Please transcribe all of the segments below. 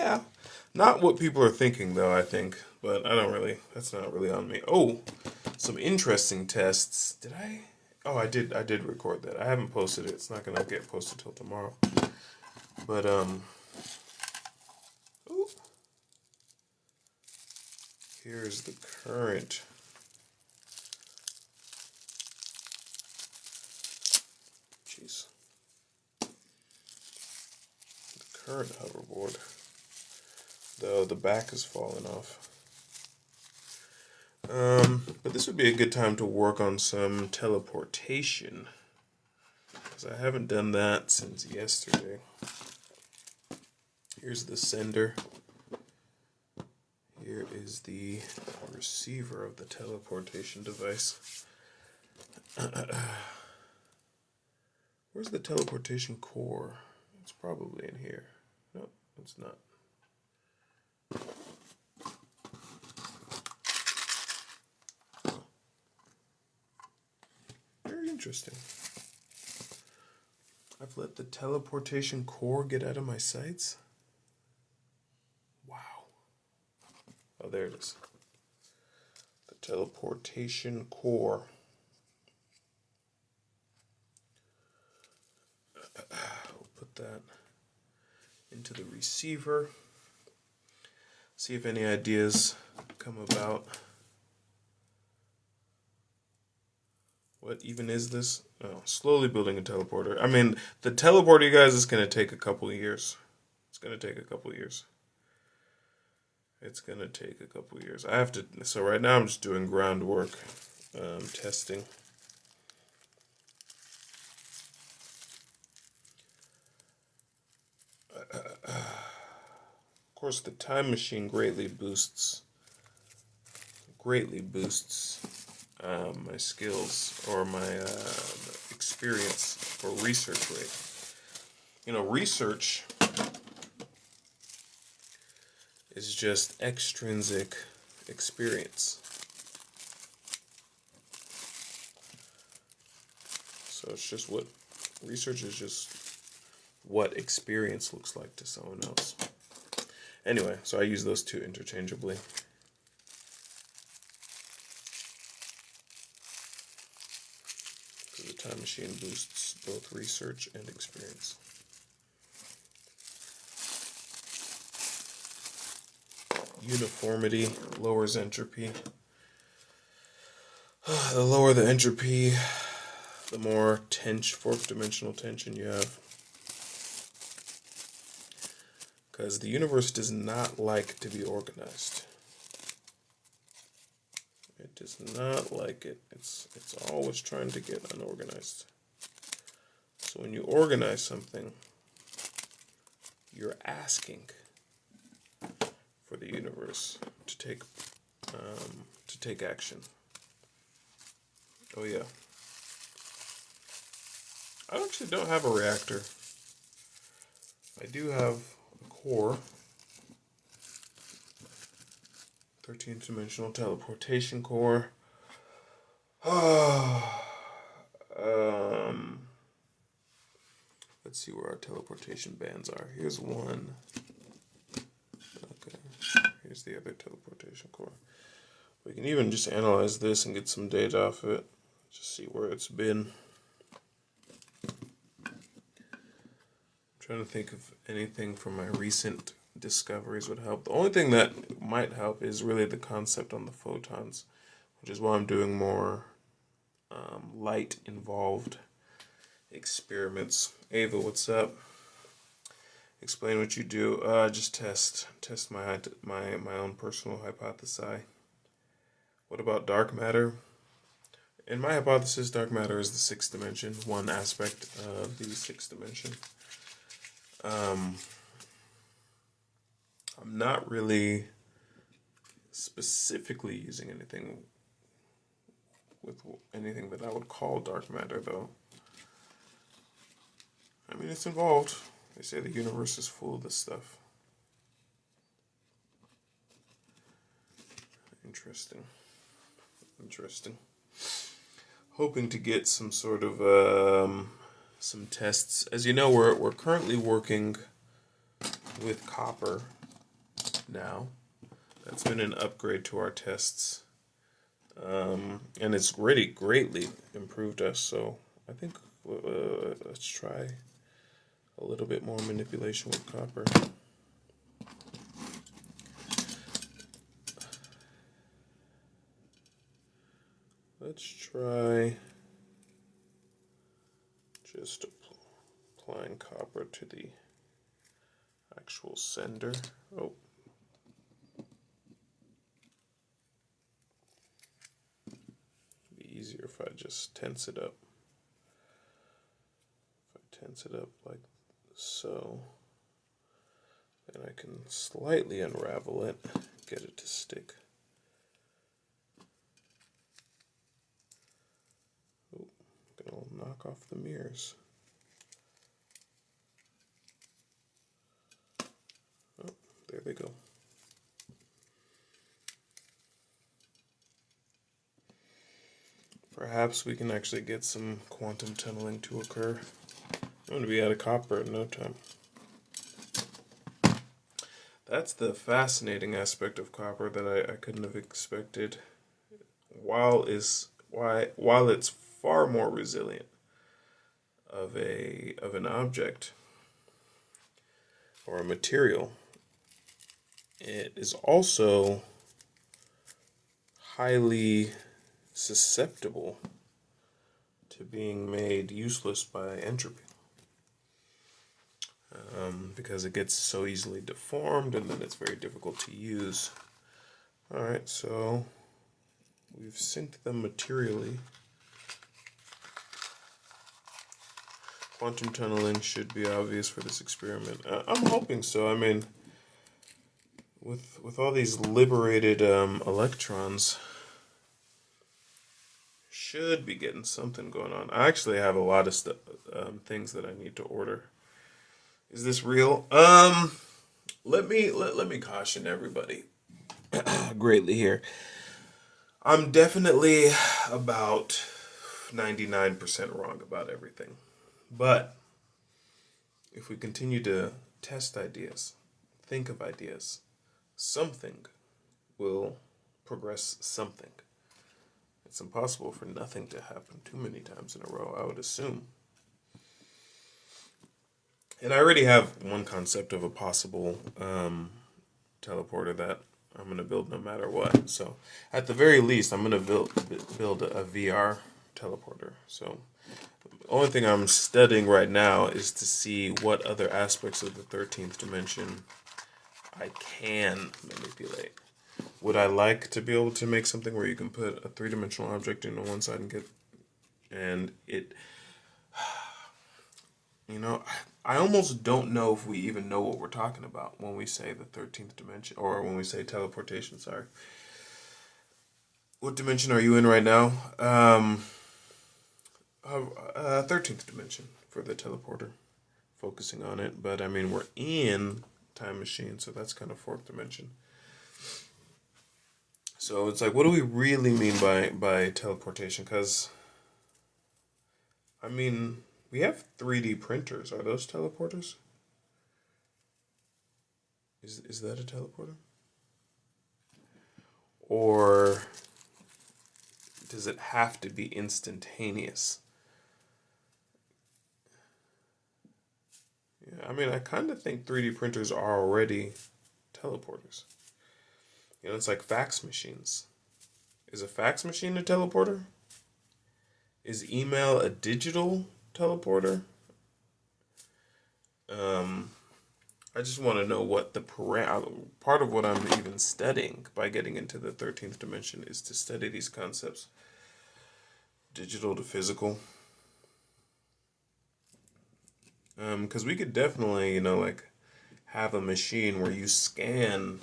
Yeah. Not what people are thinking, though, I think. But I don't really, that's not really on me. Oh, some interesting tests. Did I? Oh, I did record that. I haven't posted it. It's not going to get posted till tomorrow. But, ooh, here's the current. Jeez. The current hoverboard. Though the back is falling off. But this would be a good time to work on some teleportation. Because I haven't done that since yesterday. Here's the sender. Here is the receiver of the teleportation device. Where's the teleportation core? It's probably in here. No, it's not. Very interesting. I've let the teleportation core get out of my sights. Wow. Oh, there it is. The teleportation core. We'll put that into the receiver. See if any ideas come about. What even is this? Oh, slowly building a teleporter. I mean, the teleporter, you guys, is going to take a couple of years. It's going to take a couple of years. It's going to take a couple of years. I have to, so right now I'm just doing groundwork, testing. Of course, the time machine greatly boosts my skills or my experience for research rate. You know, research is just extrinsic experience. So it's just what research is, just what experience looks like to someone else. Anyway, so I use those two interchangeably. So the time machine boosts both research and experience. Uniformity lowers entropy. The lower the entropy, the more fourth dimensional tension you have. Because the universe does not like to be organized. It does not like it. It's always trying to get unorganized. So when you organize something, you're asking for the universe to take action. Oh yeah. I actually don't have a reactor. I do have a core. 13th dimensional teleportation core. Let's see where our teleportation bands are. Here's one. Okay. Here's the other teleportation core. We can even just analyze this and get some data off of it. Just see where it's been. I'm trying to think if anything from my recent discoveries would help. The only thing that might help is really the concept on the photons, which is why I'm doing more light involved experiments. Ava, what's up? Explain what you do. Just test my own personal hypothesis. What about dark matter? In my hypothesis, dark matter is the sixth dimension, one aspect of the sixth dimension. I'm not really specifically using anything that I would call dark matter, though. I mean, it's involved. They say the universe is full of this stuff. Interesting. Hoping to get some sort of some tests. As you know, we're currently working with copper now. That's been an upgrade to our tests. And it's really greatly improved us. So I think let's try a little bit more manipulation with copper. Let's try just applying copper to the actual sender. Oh. It'd be easier if I just tense it up. If I tense it up like so, then I can slightly unravel it, get it to stick. Oh, gonna knock off the mirrors. Oh, there they go. Perhaps we can actually get some quantum tunneling to occur. I'm going to be out of copper in no time. That's the fascinating aspect of copper that I couldn't have expected. While it's far more resilient of an object or a material, it is also highly susceptible to being made useless by entropy. Because it gets so easily deformed and then it's very difficult to use. Alright, so we've synced them materially. Quantum tunneling should be obvious for this experiment. I'm hoping so. I mean, with all these liberated electrons, should be getting something going on. I actually have a lot of things that I need to order. Is this real? Let me caution everybody greatly here. I'm definitely about 99% wrong about everything. But if we continue to test ideas, think of ideas, something will progress something. It's impossible for nothing to happen too many times in a row, I would assume. And I already have one concept of a possible teleporter that I'm going to build no matter what. So at the very least, I'm going to build a VR teleporter. So the only thing I'm studying right now is to see what other aspects of the 13th dimension I can manipulate. Would I like to be able to make something where you can put a three-dimensional object into one side and it, you know, I almost don't know if we even know what we're talking about when we say the 13th dimension, or when we say teleportation, sorry. What dimension are you in right now? 13th dimension for the teleporter, focusing on it. But I mean, we're in time machine, so that's kind of 4th dimension. So it's like, what do we really mean by teleportation? Because, I mean, we have 3D printers. Are those teleporters? Is that a teleporter? Or does it have to be instantaneous? Yeah, I mean, I kind of think 3D printers are already teleporters. You know, it's like fax machines. Is a fax machine a teleporter? Is email a digital teleporter? I just want to know what the part of what I'm even studying by getting into the 13th dimension is to study these concepts. Digital to physical. Because we could definitely, you know, like have a machine where you scan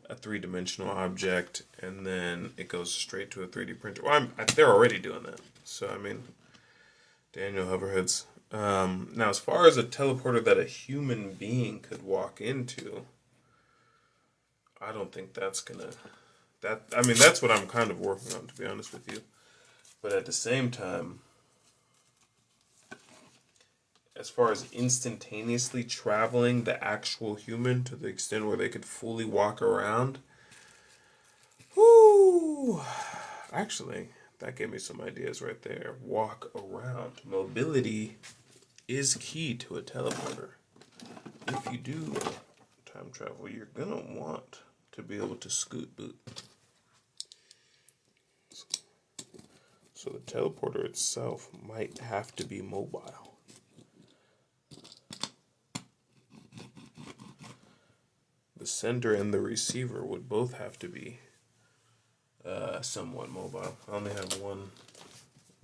a three-dimensional object and then it goes straight to a 3D printer. Well, they're already doing that. So, I mean, Daniel Hoverheads. Now, as far as a teleporter that a human being could walk into, I don't think that's gonna... I mean, that's what I'm kind of working on, to be honest with you. But at the same time, as far as instantaneously traveling the actual human to the extent where they could fully walk around. Whoo! Actually, that gave me some ideas right there. Walk around. Mobility is key to a teleporter. If you do time travel, you're gonna want to be able to scoot boot. So the teleporter itself might have to be mobile. The sender and the receiver would both have to be somewhat mobile. I only have one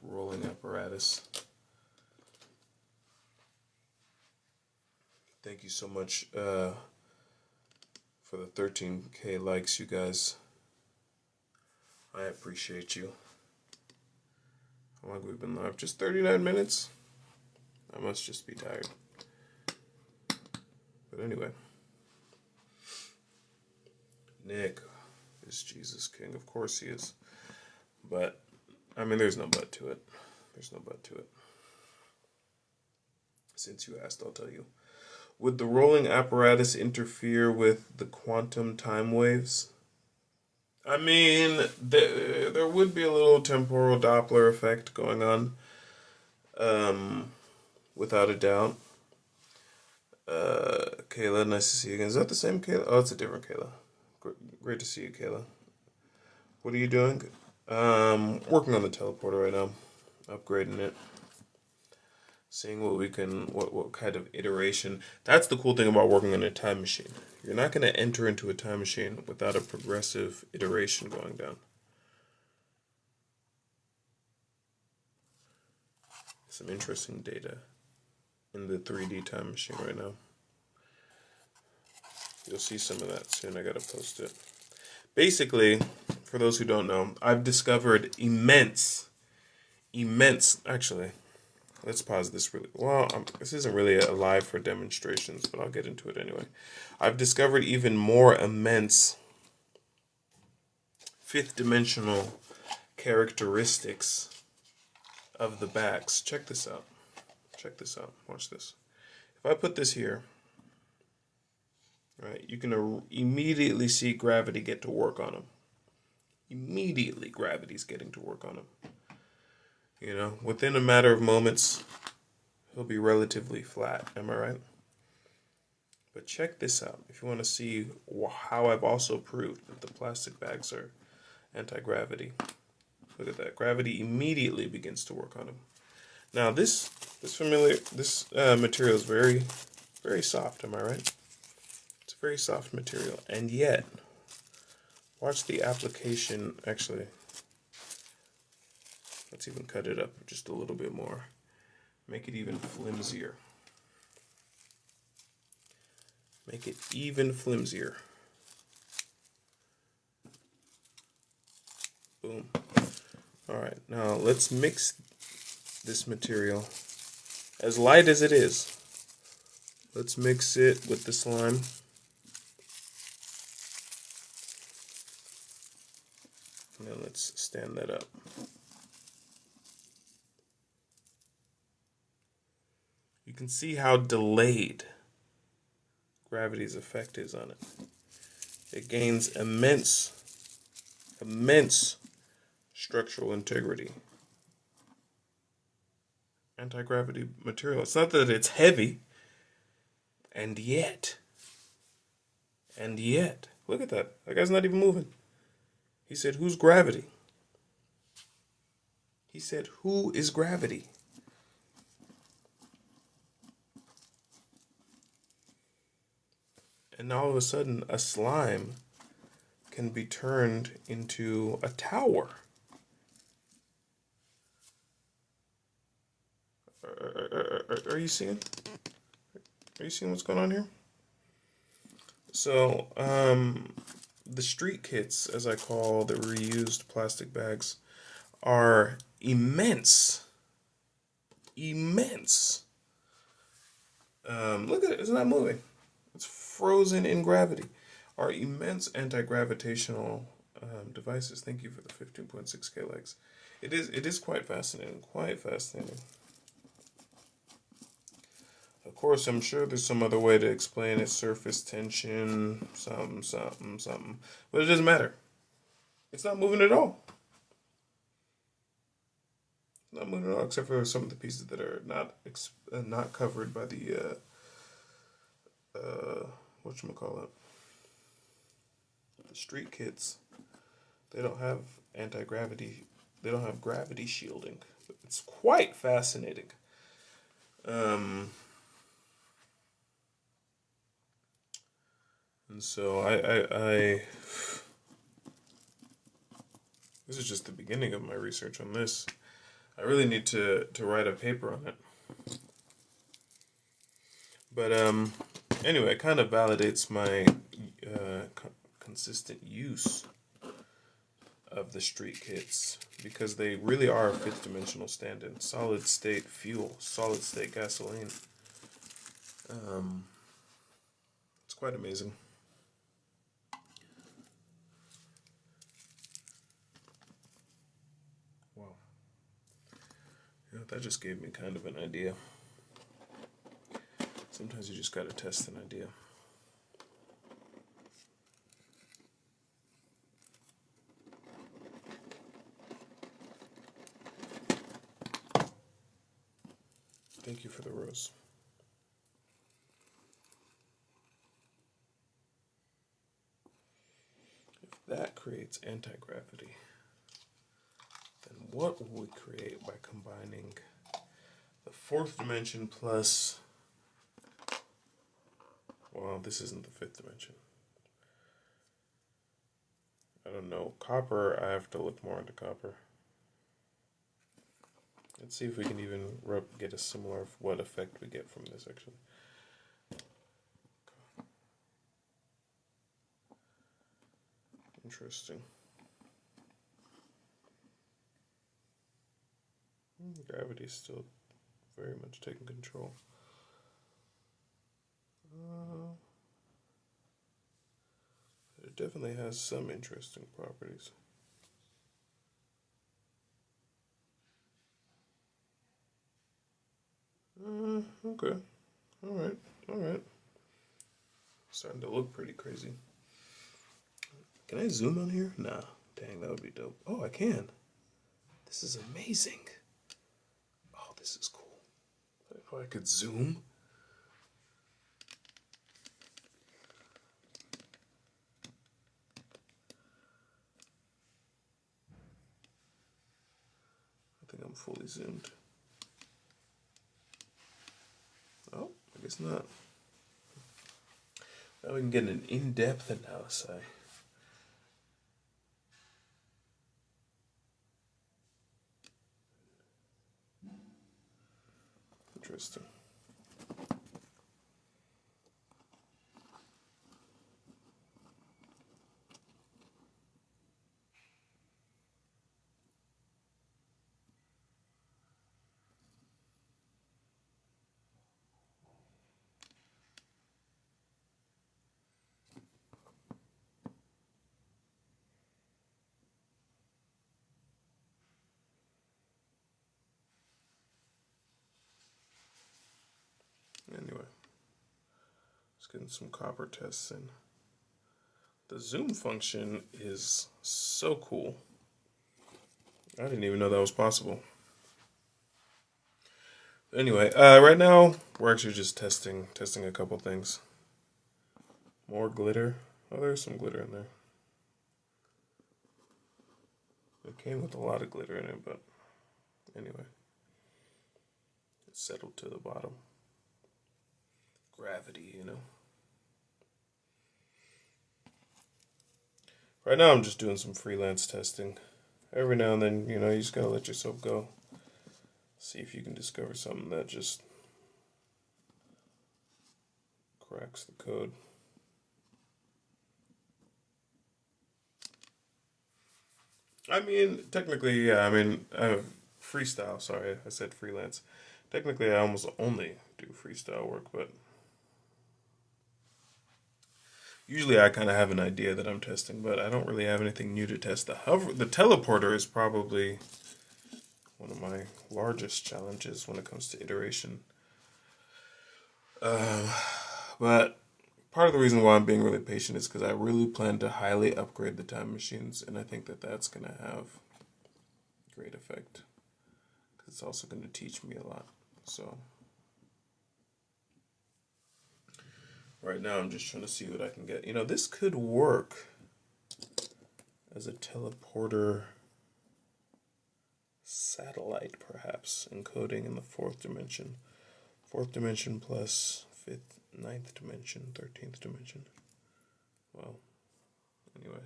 rolling apparatus. Thank you so much for the 13K likes, you guys. I appreciate you. How long have we been live? Just 39 minutes? I must just be tired. But anyway. Nick is Jesus King. Of course he is. But, I mean, there's no but to it. There's no but to it. Since you asked, I'll tell you. Would the rolling apparatus interfere with the quantum time waves? I mean, there would be a little temporal Doppler effect going on. Without a doubt. Kayla, nice to see you again. Is that the same Kayla? Oh, it's a different Kayla. Great to see you, Kayla. What are you doing? Working on the teleporter right now. Upgrading it. Seeing what we can, what kind of iteration. That's the cool thing about working on a time machine. You're not going to enter into a time machine without a progressive iteration going down. Some interesting data in the 3D time machine right now. You'll see some of that soon. I gotta post it. Basically, for those who don't know, I've discovered immense, actually, let's pause this really, well, this isn't really a live for demonstrations, but I'll get into it anyway. I've discovered even more immense fifth dimensional characteristics of the bags. Check this out. Check this out. Watch this. If I put this here, right, you can immediately see gravity get to work on them. Immediately, gravity's getting to work on him. You know, within a matter of moments, he'll be relatively flat. Am I right? But check this out. If you want to see how I've also proved that the plastic bags are anti-gravity. Look at that. Gravity immediately begins to work on him. Now, this material is very, very soft. Am I right? It's a very soft material, and yet, watch the application. Actually, let's even cut it up just a little bit more. Make it even flimsier. Make it even flimsier. Boom. All right, now let's mix this material, as light as it is. Let's mix it with the slime. And then let's stand that up. You can see how delayed gravity's effect is on it. It gains immense structural integrity. Anti-gravity material. It's not that it's heavy, and yet, look at that. That guy's not even moving. He said, "Who's gravity?" He said, "Who is gravity?" And all of a sudden, a slime can be turned into a tower. Are you seeing? Are you seeing what's going on here? So, the street kits, as I call the reused plastic bags, are immense. Immense. Look at it. It's not moving. It's frozen in gravity. Are immense anti-gravitational devices. Thank you for the 15.6K likes. It is quite fascinating. Quite fascinating. Of course, I'm sure there's some other way to explain it. Surface tension, something, something, something. But it doesn't matter. It's not moving at all. Not moving at all, except for some of the pieces that are not covered by the whatchamacallit, the street kits. They don't have anti-gravity. They don't have gravity shielding. It's quite fascinating. And so I this is just the beginning of my research on this. I really need to write a paper on it. But anyway, it kind of validates my consistent use of the street kits because they really are a fifth dimensional stand-in. Solid state fuel, solid state gasoline. It's quite amazing. Wow. You know, that just gave me kind of an idea. Sometimes you just gotta test an idea. Thank you for the rose. If that creates anti-gravity, then what will we create by combining the fourth dimension plus... Well, this isn't the fifth dimension. I don't know. Copper, I have to look more into copper. Let's see if we can even get a similar what effect we get from this, actually. Interesting. Gravity's still very much taking control. It definitely has some interesting properties. Okay. Alright. Alright. Starting to look pretty crazy. Can I zoom on here? Nah. Dang, that would be dope. Oh, I can. This is amazing. Oh, this is cool. Oh, I could zoom. I think I'm fully zoomed. Oh, I guess not. Now we can get an in-depth analysis. Interesting. Anyway, let's get in some copper tests in. The zoom function is so cool. I didn't even know that was possible. Anyway, right now we're actually just testing a couple things. More glitter. Oh, there's some glitter in there. It came with a lot of glitter in it, but anyway, it settled to the bottom. Gravity, you know. Right now I'm just doing some freelance testing. Every now and then, you know, you just gotta let yourself go. See if you can discover something that just cracks the code. I mean, technically, yeah, I mean, freestyle, sorry, I said freelance. Technically, I almost only do freestyle work, but usually I kind of have an idea that I'm testing, but I don't really have anything new to test. The teleporter is probably one of my largest challenges when it comes to iteration. But part of the reason why I'm being really patient is because I really plan to highly upgrade the time machines, and I think that that's going to have great effect. Because it's also going to teach me a lot. So, right now I'm just trying to see what I can get. You know, this could work as a teleporter satellite, perhaps, encoding in the fourth dimension. Fourth dimension plus fifth, ninth dimension, 13th dimension. Well, anyway.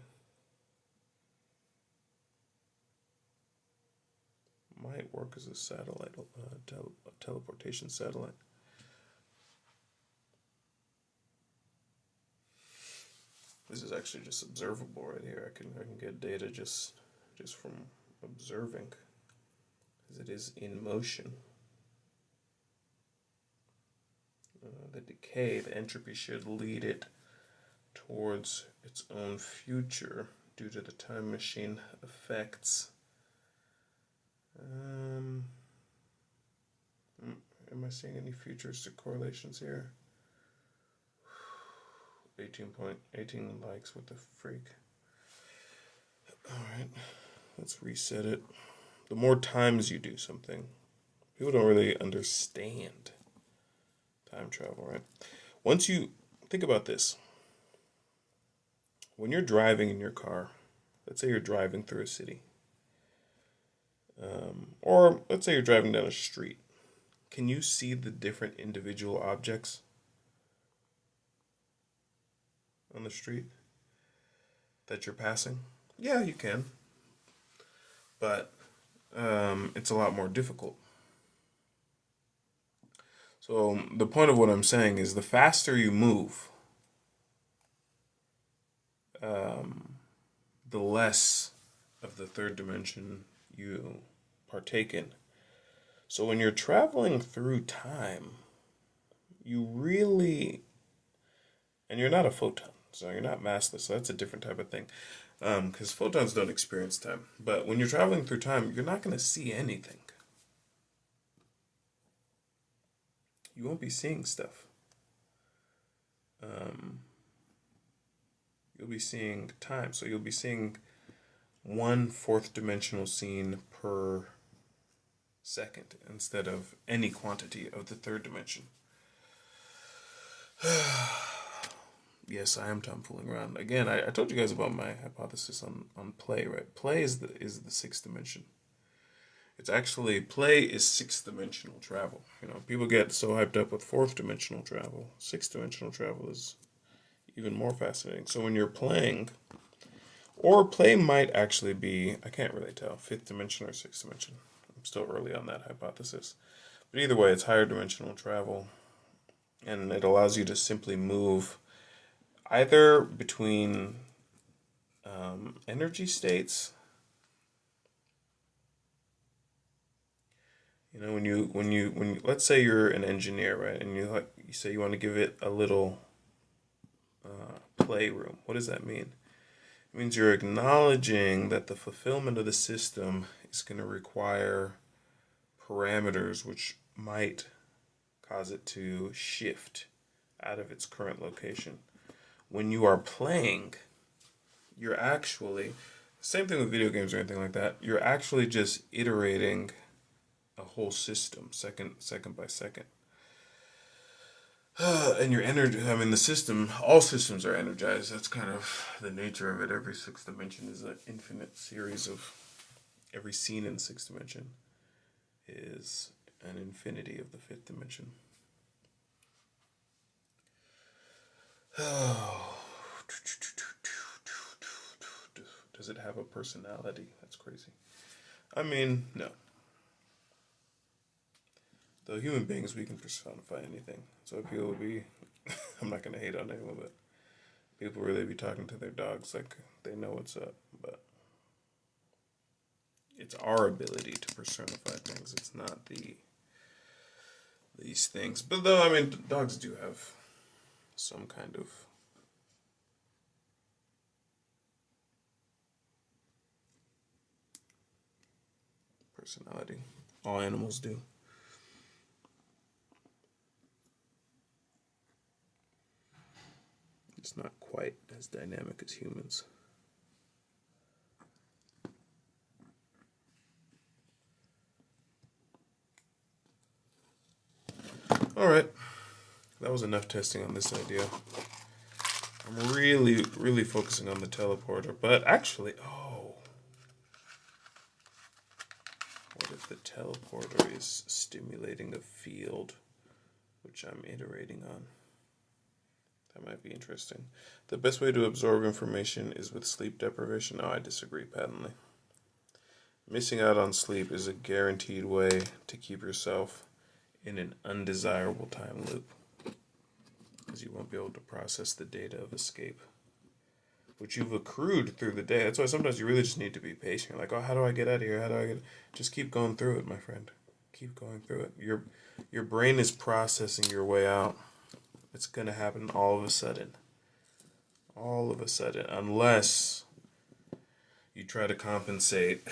Might work as a satellite, teleportation satellite. This is actually just observable right here. I can get data just from observing, as it is in motion. The decay, the entropy should lead it towards its own future due to the time machine effects. Am I seeing any futuristic correlations here? 18 likes, what the freak. Alright, let's reset it. The more times you do something, people don't really understand time travel, right? Once you think about this, when you're driving in your car, let's say you're driving through a city, or let's say you're driving down a street, can you see the different individual objects on the street that you're passing? Yeah, you can, but it's a lot more difficult. So the point of what I'm saying is the faster you move, the less of the third dimension you partake in. So when you're traveling through time, you really, and you're not a photon, so you're not massless, so that's a different type of thing. Because photons don't experience time. But when you're traveling through time, you're not going to see anything. You won't be seeing stuff. You'll be seeing time. So you'll be seeing one fourth dimensional scene per second instead of any quantity of the third dimension. Yes, I am tomfooling around. Again, I told you guys about my hypothesis on play, right? Play is the sixth dimension. It's actually, play is sixth dimensional travel. You know, people get so hyped up with fourth dimensional travel. Sixth dimensional travel is even more fascinating. So when you're playing, or play might actually be, I can't really tell, fifth dimension or sixth dimension. I'm still early on that hypothesis. But either way, it's higher dimensional travel. And it allows you to simply move either between energy states. You know, when you let's say you're an engineer, right, and you say you want to give it a little playroom. What does that mean? It means you're acknowledging that the fulfillment of the system is going to require parameters which might cause it to shift out of its current location. When you are playing, you're actually, same thing with video games or anything like that, you're actually just iterating a whole system second by second. And your energy, I mean, the system, all systems are energized. That's kind of the nature of it. Every sixth dimension is an infinite series of, every scene in the sixth dimension is an infinity of the fifth dimension. Does it have a personality? That's crazy. I mean, no. Though human beings, we can personify anything. So people would be, I'm not going to hate on anyone, but people really be talking to their dogs like they know what's up. But it's our ability to personify things. It's not these things. But though, I mean, dogs do have some kind of personality. All animals do. It's not quite as dynamic as humans. All right, that was enough testing on this idea. I'm really focusing on the teleporter, but actually, what if the teleporter is stimulating a field, which I'm iterating on? That might be interesting. The best way to absorb information is with sleep deprivation. Oh, I disagree patently. Missing out on sleep is a guaranteed way to keep yourself in an undesirable time loop, because you won't be able to process the data of escape, which you've accrued through the day. That's why sometimes you really just need to be patient. You're like, oh, how do I get out of here? How do I get... Just keep going through it, my friend. Keep going through it. Your brain is processing your way out. It's going to happen all of a sudden. All of a sudden. Unless you try to compensate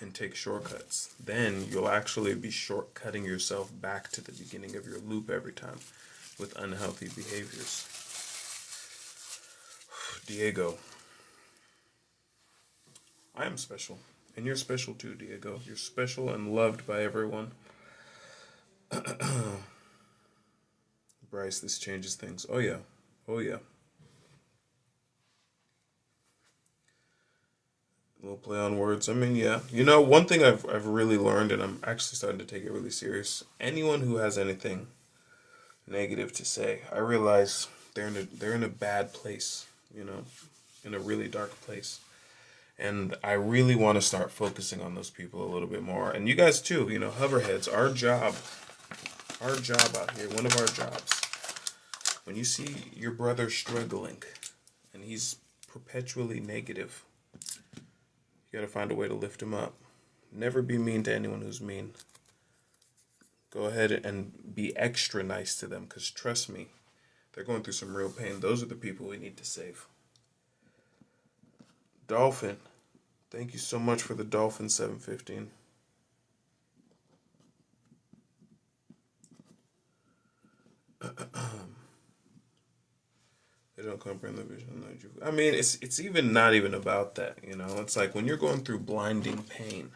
and take shortcuts. Then you'll actually be shortcutting yourself back to the beginning of your loop every time with unhealthy behaviors. Diego. I am special. And you're special too, Diego. You're special and loved by everyone. Bryce, this changes things. Oh yeah. Oh yeah. A little play on words. I mean, yeah. You know, one thing I've really learned, and I'm actually starting to take it really serious. Anyone who has anything negative to say, I realize they're in a bad place, you know, in a really dark place. And I really want to start focusing on those people a little bit more. And you guys too, you know, hoverheads, our job out here, one of our jobs. When you see your brother struggling and he's perpetually negative, you gotta find a way to lift him up. Never be mean to anyone who's mean. Go ahead and be extra nice to them, because trust me, they're going through some real pain. Those are the people we need to save. Dolphin, thank you so much for the Dolphin 715. They don't comprehend the vision. I mean, it's even not even about that, you know. It's like when you're going through blinding pain,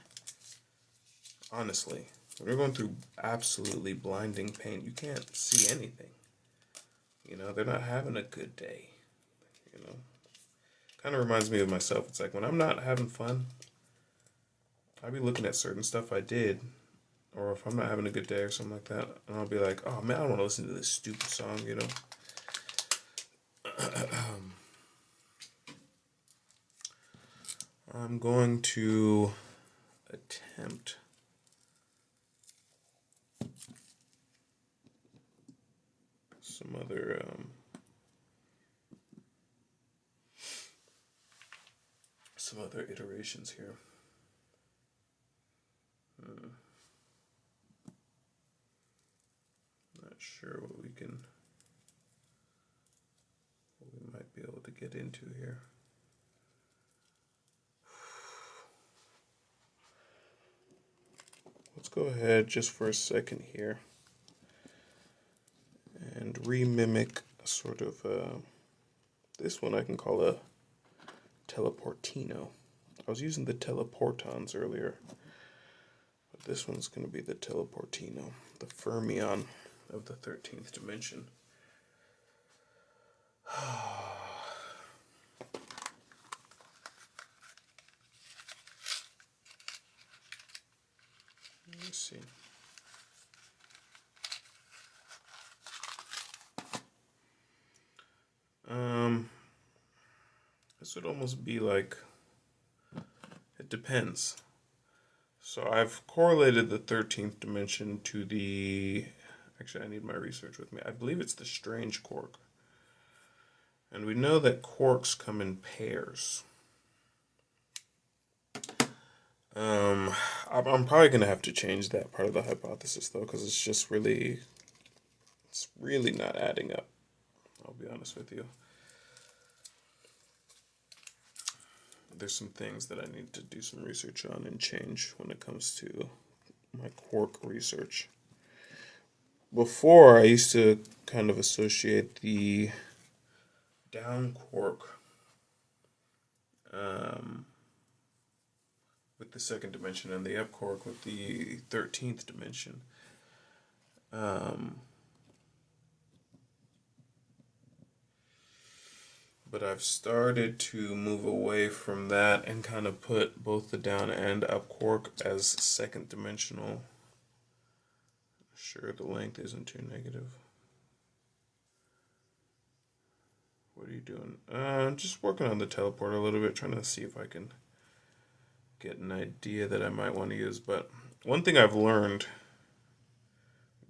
honestly, when you're going through absolutely blinding pain, you can't see anything. You know, they're not having a good day, you know. Kind of reminds me of myself. It's like when I'm not having fun, I'll be looking at certain stuff I did, or if I'm not having a good day or something like that, and I'll be like, oh man, I don't want to listen to this stupid song, you know. I'm going to attempt some other iterations here. Not sure what we might be able to get into here. Let's go ahead just for a second here and remimic sort of this one I can call a Teleportino. I was using the Teleportons earlier, but this one's going to be the Teleportino, the fermion of the 13th dimension. Let's see. This would almost be like, it depends. So I've correlated the 13th dimension to the, actually I need my research with me. I believe it's the strange quark. And we know that quarks come in pairs. I'm probably going to have to change that part of the hypothesis though, because it's really not adding up. I'll be honest with you. There's some things that I need to do some research on and change when it comes to my quark research. before I used to kind of associate the down quark with the second dimension and the up quark with the 13th dimension. But I've started to move away from that and kind of put both the down and up quark as second dimensional. Sure, the length isn't too negative. What are you doing? Just working on the teleporter a little bit, trying to see if I can get an idea that I might want to use. But one thing I've learned,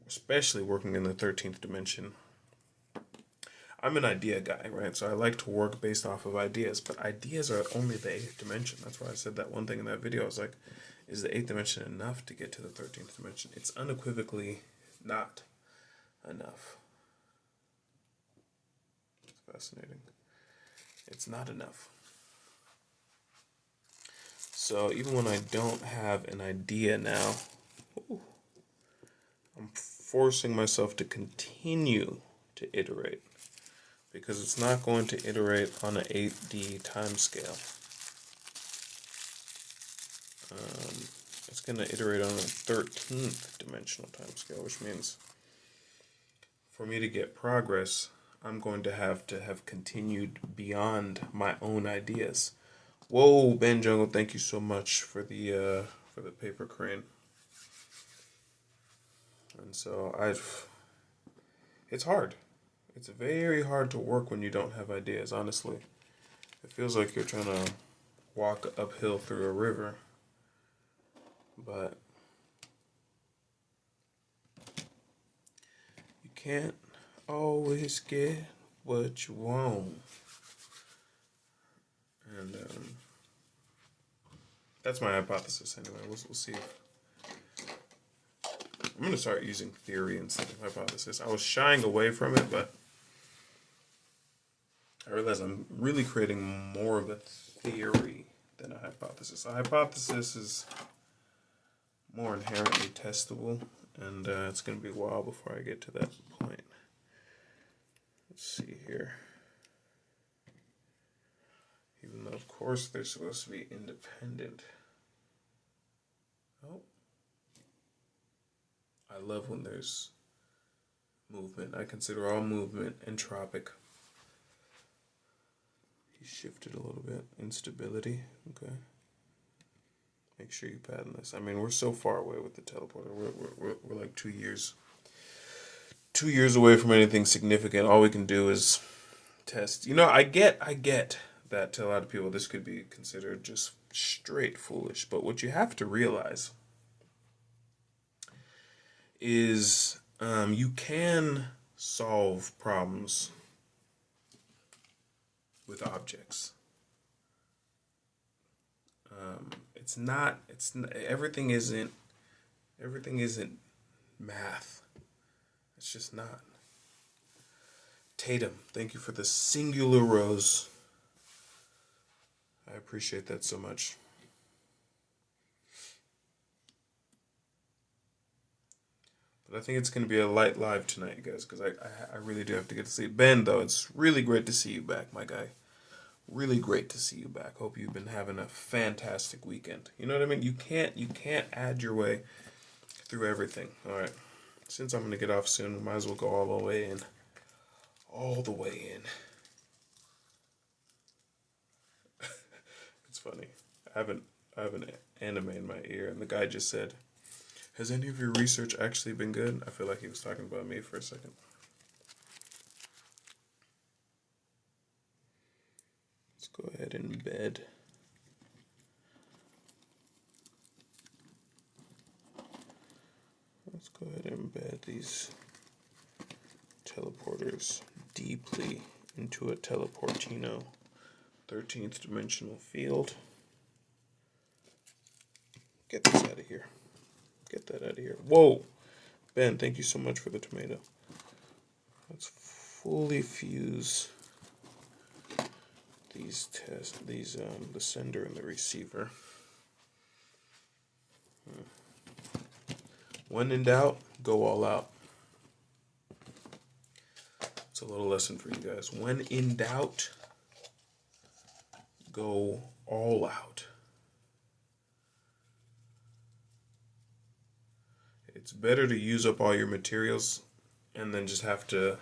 especially working in the 13th dimension, I'm an idea guy, right? So I like to work based off of ideas, but ideas are only the 8th dimension. That's why I said that one thing in that video. I was like, is the 8th dimension enough to get to the 13th dimension? It's unequivocally not enough. It's fascinating. It's not enough. So even when I don't have an idea now, I'm forcing myself to continue to iterate, because it's not going to iterate on an 8D timescale. It's going to iterate on a 13th dimensional timescale, which means for me to get progress, I'm going to have continued beyond my own ideas. Whoa, Ben Jungle, thank you so much for the paper crane. And so it's hard. It's very hard to work when you don't have ideas, honestly. It feels like you're trying to walk uphill through a river. But you can't always get what you want. And that's my hypothesis anyway. We'll see. I'm going to start using theory instead of hypothesis. I was shying away from it, but I realize I'm really creating more of a theory than a hypothesis. A hypothesis is more inherently testable, and it's going to be a while before I get to that point. Let's see here. Even though, of course, they're supposed to be independent. Oh. I love when there's movement. I consider all movement entropic. He shifted a little bit. Instability. Okay. Make sure you pattern this. I mean, we're so far away with the teleporter. We're like 2 years. 2 years away from anything significant. All we can do is test. You know, I get that to a lot of people this could be considered just straight foolish. But what you have to realize is you can solve problems with objects. Everything isn't math. It's just not. Tatum, thank you for the singular rose. I appreciate that so much. But I think it's going to be a light live tonight, you guys, because I really do have to get to sleep. Ben, though, it's really great to see you back, my guy. Really great to see you back. Hope you've been having a fantastic weekend. You know what I mean? You can't add your way through everything. All right. Since I'm going to get off soon, we might as well go all the way in. All the way in. It's funny. I have an anime in my ear, and the guy just said, "Has any of your research actually been good?" I feel like he was talking about me for a second. Let's go ahead and embed. Let's go ahead and embed these teleporters deeply into a Teleportino 13th dimensional field. Get this out of here. Get that out of here. Whoa! Ben, thank you so much for the tomato. Let's fully fuse the sender and the receiver. When in doubt, go all out. a little lesson for you guys. When in doubt, go all out. It's better to use up all your materials and then just have to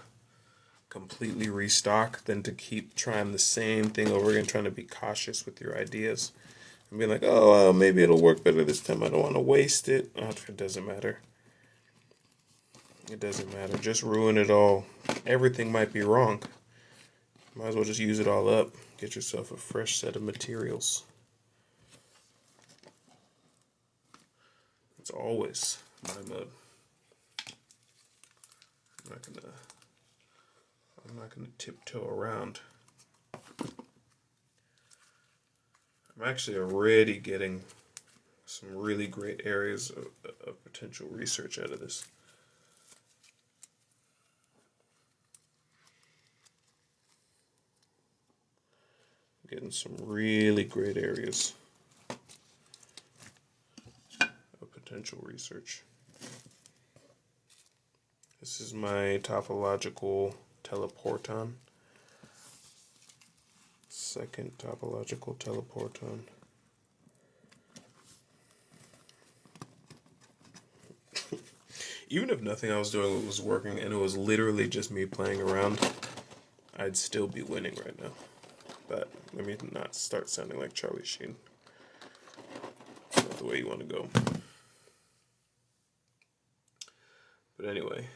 completely restock than to keep trying the same thing over again, trying to be cautious with your ideas and be like, oh, well, maybe it'll work better this time. I don't want to waste it. Oh, it doesn't matter. It doesn't matter. Just ruin it all. Everything might be wrong. Might as well just use it all up. Get yourself a fresh set of materials. It's always my mode. I'm not gonna tiptoe around. I'm actually already getting some really great areas of potential research out of this. Getting some really great areas of potential research. This is my topological teleporton. Second topological teleporton. Even if nothing I was doing was working and it was literally just me playing around, I'd still be winning right now. But let me not start sounding like Charlie Sheen. It's not the way you want to go. But anyway,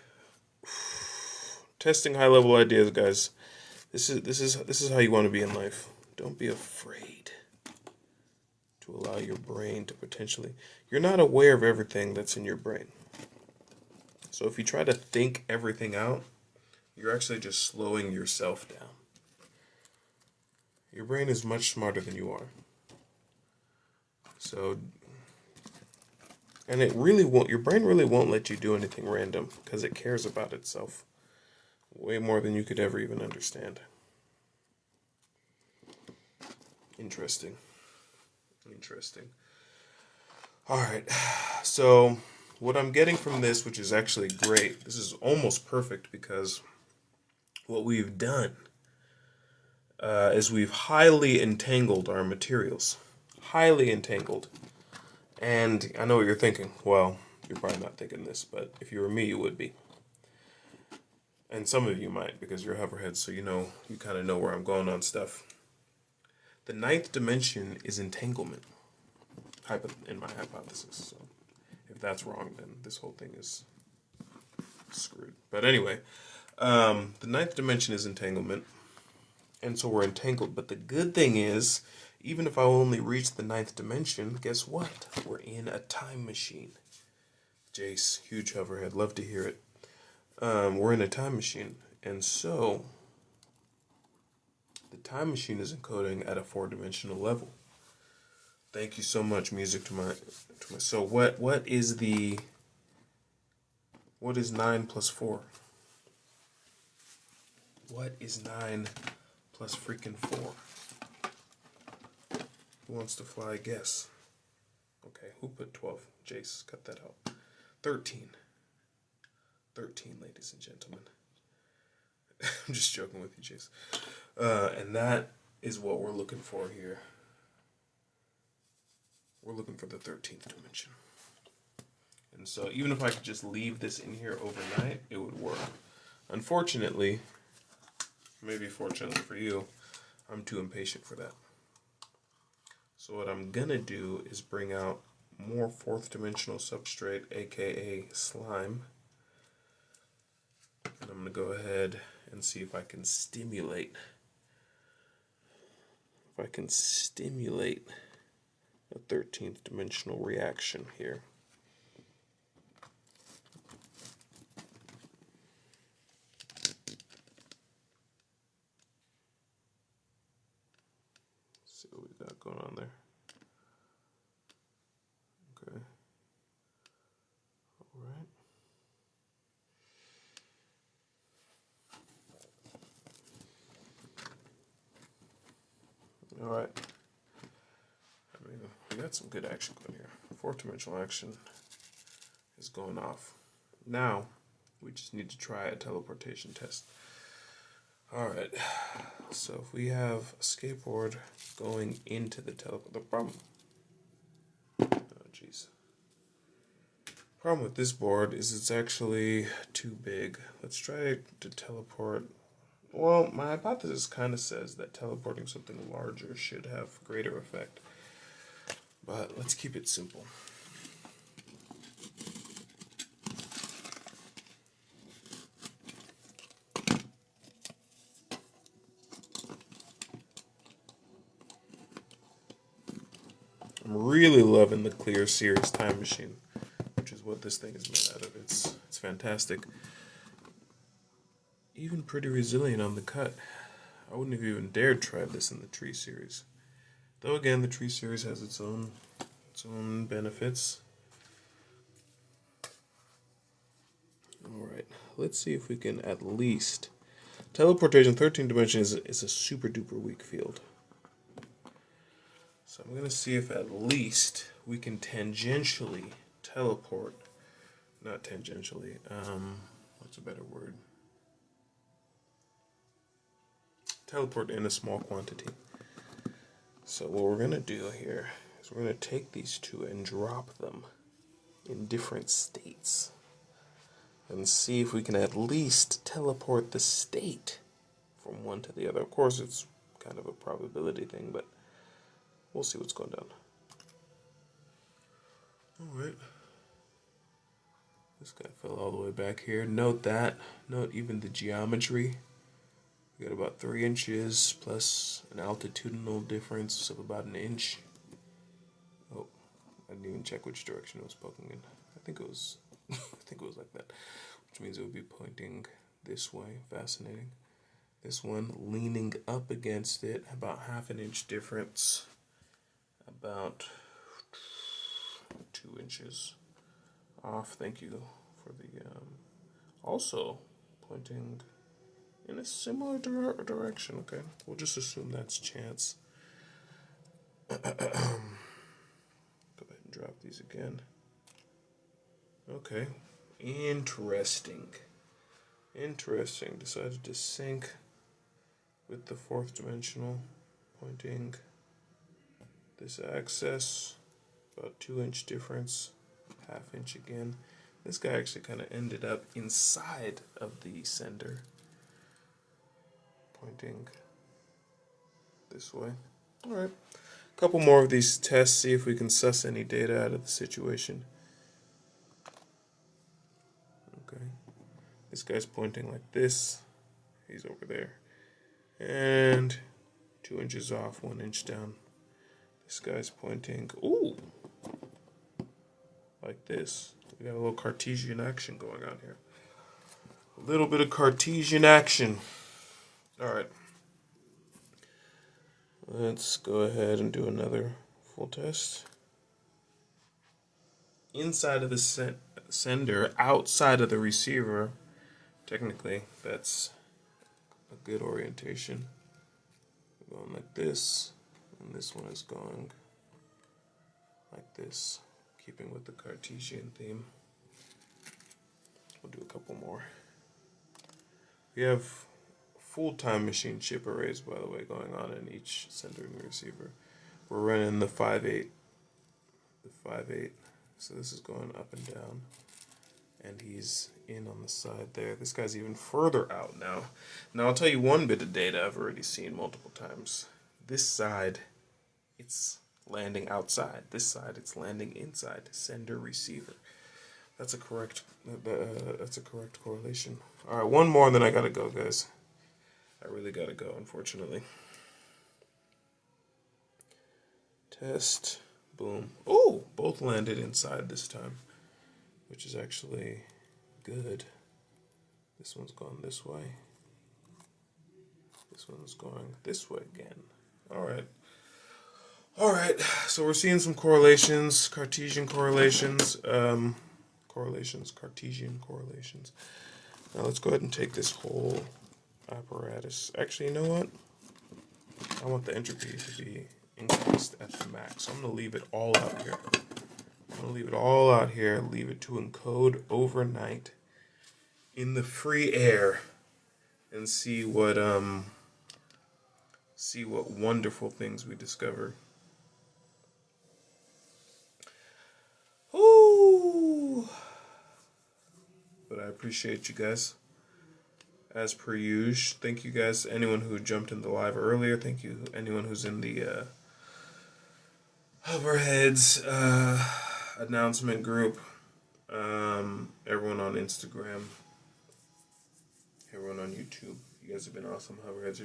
testing high level ideas, guys. This is how you want to be in life. Don't be afraid to allow your brain to potentially. You're not aware of everything that's in your brain. So if you try to think everything out, you're actually just slowing yourself down. Your brain is much smarter than you are. So, and it really won't, your brain really won't let you do anything random because it cares about itself way more than you could ever even understand. Interesting. All right. So, what I'm getting from this, which is actually great, this is almost perfect because what we've done is we've highly entangled our materials. Highly entangled. And I know what you're thinking. Well, you're probably not thinking this, but if you were me, you would be. And some of you might, because you're hoverheads, so you kind of know where I'm going on stuff. The ninth dimension is entanglement, in my hypothesis. So if that's wrong, then this whole thing is screwed. But anyway, the ninth dimension is entanglement. And so we're entangled. But the good thing is, even if I only reach the ninth dimension, guess what? We're in a time machine. Jace, huge hoverhead. Love to hear it. We're in a time machine. And so, the time machine is encoding at a 4-dimensional level. Thank you so much, music to my. So what is 9 plus 4? What is 9 plus freaking 4? Who wants to fly? Guess. Okay, who put 12? Jace, cut that out. 13. 13, ladies and gentlemen. I'm just joking with you, Jace. And that is what we're looking for here. We're looking for the 13th dimension. And so even if I could just leave this in here overnight, it would work. Unfortunately, maybe fortunately for you, I'm too impatient for that. So what I'm going to do is bring out more 4th dimensional substrate, aka slime. And I'm going to go ahead and see if I can stimulate. A 13th dimensional reaction here. Let's see what we got going on there. Okay. All right. All right. I mean, we got some good action going here. 4th dimensional action is going off. Now, we just need to try a teleportation test. Alright, so if we have a skateboard going into the teleport, the problem... Oh, jeez. Problem with this board is it's actually too big. Let's try to teleport. Well, my hypothesis kind of says that teleporting something larger should have greater effect. But let's keep it simple. I'm really loving the Clear Series Time Machine, which is what this thing is made out of. It's fantastic. Even pretty resilient on the cut. I wouldn't have even dared try this in the Tree series. Though again, the Tree series has its own benefits. Alright, let's see if we can at least... Teleportation 13 dimensions is a super duper weak field. So I'm going to see if at least we can tangentially teleport. Not tangentially. What's a better word? Teleport in a small quantity. So what we're going to do here is we're going to take these two and drop them in different states. And see if we can at least teleport the state from one to the other. Of course, it's kind of a probability thing, but we'll see what's going down. Alright. This guy fell all the way back here. Note that. Note even the geometry. We got about 3 inches plus an altitudinal difference of about an inch. Oh, I didn't even check which direction it was poking in. I think it was like that. Which means it would be pointing this way. Fascinating. This one leaning up against it, about half an inch difference. About 2 inches off. Thank you for the also pointing in a similar direction. Okay, we'll just assume that's chance. Go ahead and drop these again. Okay, interesting. Decided to sync with the 4th dimensional, pointing this axis, about 2 inch difference, half inch again. This guy actually kind of ended up inside of the sender, pointing this way. Alright, a couple more of these tests, see if we can suss any data out of the situation. Okay, this guy's pointing like this, he's over there, and 2 inches off, 1 inch down. This guy's pointing, ooh, like this. We got a little Cartesian action going on here. A little bit of Cartesian action. Alright. Let's go ahead and do another full test. Inside of the sender, outside of the receiver, technically, that's a good orientation. We're going like this, and this one is going like this, keeping with the Cartesian theme. We'll do a couple more. We have full time machine chip arrays, by the way, going on in each sender and receiver. We're running the 5/8. So this is going up and down. And he's in on the side there. This guy's even further out now. Now I'll tell you one bit of data I've already seen multiple times. This side, it's landing outside. This side, it's landing inside. Sender, receiver. That's a correct correlation. All right, one more, and then I gotta go, guys. I really gotta go, unfortunately. Test, boom. Oh, both landed inside this time, which is actually good. This one's going this way. This one's going this way again. All right, so we're seeing some correlations, Cartesian correlations. Cartesian correlations. Now let's go ahead and take this whole apparatus. Actually, you know what? I want the entropy to be increased at the max. So I'm going to leave it all out here. Leave it to encode overnight in the free air and see what wonderful things we discover. Ooh. But I appreciate you guys. As per usual. Thank you guys. Anyone who jumped in the live earlier. Thank you. Anyone who's in the Hoverheads announcement group. Everyone on Instagram. Everyone on YouTube. You guys have been awesome. Hoverheads,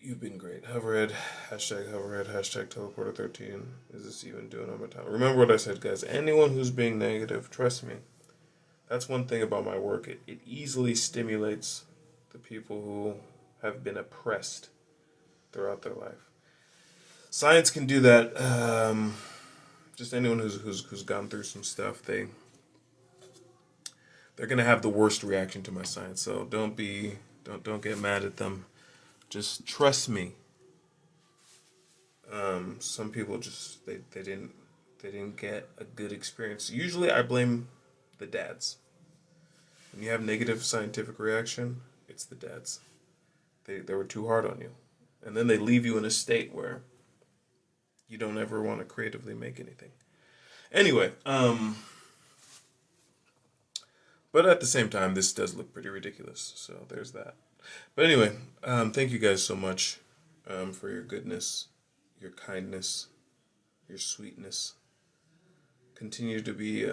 you've been great. Hoverhead, hashtag Teleporter13. Is this even doing on my time? Remember what I said, guys. Anyone who's being negative, trust me. That's one thing about my work. It easily stimulates the people who have been oppressed throughout their life. Science can do that. Just anyone who's gone through some stuff, they're gonna have the worst reaction to my science. So don't get mad at them. Just trust me. Some people just they didn't get a good experience. Usually I blame the dads. When you have negative scientific reaction, it's the dads. They were too hard on you. And then they leave you in a state where you don't ever want to creatively make anything. Anyway, but at the same time, this does look pretty ridiculous. So there's that. But anyway, thank you guys so much for your goodness, your kindness, your sweetness. Continue to be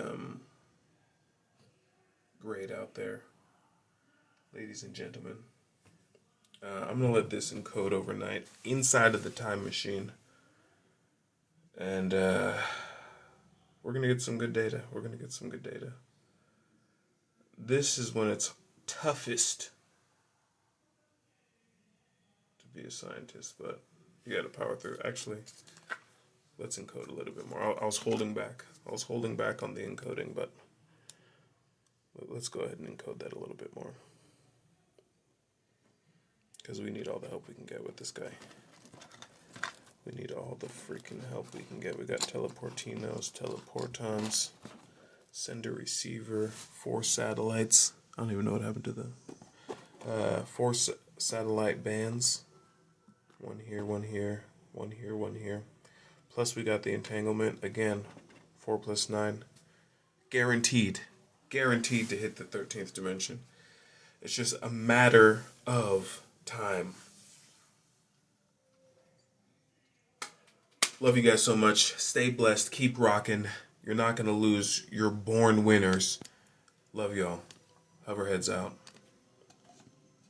great out there, ladies and gentlemen. I'm going to let this encode overnight inside of the time machine. And we're going to get some good data. This is when it's toughest to be a scientist, but you got to power through. Actually, let's encode a little bit more. I was holding back. On the encoding, but let's go ahead and encode that a little bit more. Because we need all the help we can get with this guy. We need all the freaking help we can get. We got teleportinos, teleportons, sender receiver, 4 satellites. I don't even know what happened to the 4 satellite bands. One here, one here, one here, one here. Plus we got the entanglement. Again, 4 plus 9. Guaranteed to hit the 13th dimension. It's just a matter of time. Love you guys so much. Stay blessed. Keep rocking. You're not going to lose. You're born winners. Love y'all. Hoverheads out.